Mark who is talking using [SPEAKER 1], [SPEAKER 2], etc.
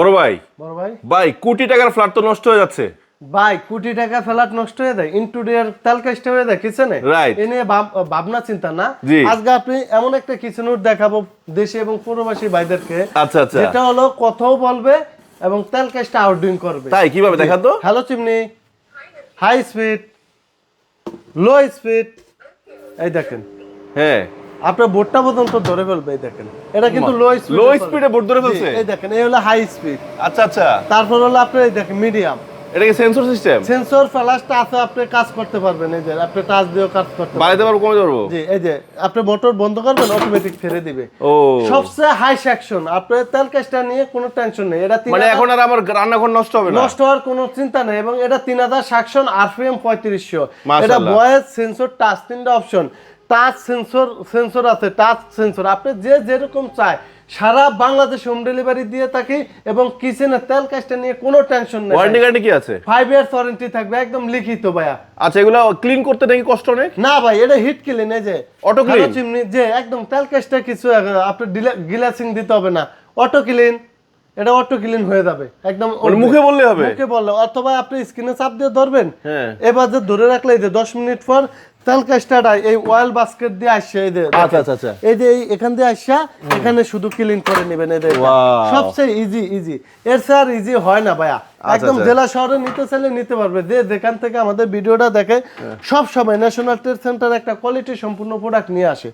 [SPEAKER 1] বড় ভাই
[SPEAKER 2] বড় ভাই
[SPEAKER 1] ভাই কোটি টাকার ফ্ল্যাট তো নষ্ট হয়ে যাচ্ছে
[SPEAKER 2] ভাই কোটি টাকা ফ্ল্যাট নষ্ট হয়ে যায় ইন্টেরিয়র তেল কাজটা হয়ে যায় কিচেনে
[SPEAKER 1] Right.
[SPEAKER 2] এ নিয়ে ভাবনা চিন্তা না
[SPEAKER 1] জি।
[SPEAKER 2] আজকে আপনি এমন একটা কিচেন উড দেখাবো দেশে এবং প্রবাসী ভাইদেরকে
[SPEAKER 1] আচ্ছা আচ্ছা
[SPEAKER 2] যেটা হলো কথাও বলবে এবং তেল কাজটা আউটডোইং করবে
[SPEAKER 1] তাই কিভাবে দেখা তো
[SPEAKER 2] hello chimney high speed low speed এই দেখেন
[SPEAKER 1] হ্যাঁ
[SPEAKER 2] আপনার বোর্ডটা পর্যন্ত ধরে ফেলবে এই দেখেন এটা কিন্তু লো স্পিড
[SPEAKER 1] লো স্পিডে বোর্ড ধরে ফেলছে
[SPEAKER 2] এই দেখেন এই হলো হাই স্পিড
[SPEAKER 1] আচ্ছা আচ্ছা
[SPEAKER 2] তারপর হলো আপনার এই দেখেন মিডিয়াম
[SPEAKER 1] এটা কি সেন্সর সিস্টেম
[SPEAKER 2] সেন্সর ফ্ল্যাশটা আছে আপনি কাজ করতে পারবেন এই যে আপনি টাচ দিয়েও কাজ করতে পারবেন
[SPEAKER 1] বাড়াইতে পারবো কমাতে পারবো
[SPEAKER 2] জি এই যে আপনি মোটর বন্ধ করবেন অটোমেটিক ছেড়ে দিবে
[SPEAKER 1] ও
[SPEAKER 2] সবচেয়ে হাই সেকশন আপনার তেল কাজটা নিয়ে কোনো টেনশন নেই এটা
[SPEAKER 1] মানে এখন আর আমার রান্নাঘর নষ্ট হবে না
[SPEAKER 2] নষ্ট হওয়ার কোনো চিন্তা নেই এবং এটা 3000 সেকশন আরপিএম 3500
[SPEAKER 1] মাশাআল্লাহ।
[SPEAKER 2] এটা ভয়েস সেন্সর টাচ তিনটা অপশন টাচ সেন্সর আছে টাচ সেন্সর আপনি যে যেরকম চায় সারা বাংলাদেশ হোম ডেলিভারি দিয়ে থাকি এবং কিচেনে তেল কাজটা নিয়ে কোনো টেনশন নেই
[SPEAKER 1] ওয়ারেন্টি গ্যারান্টি কি আছে
[SPEAKER 2] 5 ইয়ার্স ওয়ারেন্টি থাকবে একদম লিখিত ভাইয়া
[SPEAKER 1] আচ্ছা এগুলো ক্লিন করতে নাকি কষ্ট অনেক
[SPEAKER 2] না ভাই এটা হিট ক্লিন এই যে
[SPEAKER 1] Auto clean?
[SPEAKER 2] ভালো চিমনি যে একদম তেল কাজটা কিছু আপনি গ্লাসিং দিতে হবে না অটো ক্লিন এটা অটো ক্লিন হয়ে যাবে একদম
[SPEAKER 1] মানে মুখে বললে হবে
[SPEAKER 2] মুখে বললে অথবা আপনি স্ক্রিনে চাপ দিয়ে ধরবেন
[SPEAKER 1] হ্যাঁ
[SPEAKER 2] এবার যে ধরে রাখলে এই যে 10 মিনিট পর তেল কাজটা এই অয়েল বাস্কেট দিয়ে আসছে এই যে
[SPEAKER 1] আচ্ছা আচ্ছা আচ্ছা
[SPEAKER 2] এই যে এখান দিয়ে আসছে এখানে শুধু ক্লিন করে নেবেন এই যে
[SPEAKER 1] Wow.
[SPEAKER 2] সবচেয়ে ইজি এর স্যার ইজি হয় না ভাইয়া একদম
[SPEAKER 1] আচ্ছা।
[SPEAKER 2] জেলা শহরে নিতে চাইলে নিতে পারবে যে যেখান থেকে আমাদের ভিডিওটা দেখে সব সময় ন্যাশনাল ট্রেড সেন্টার একটা কোয়ালিটি সম্পূর্ণ প্রোডাক্ট নিয়ে আসে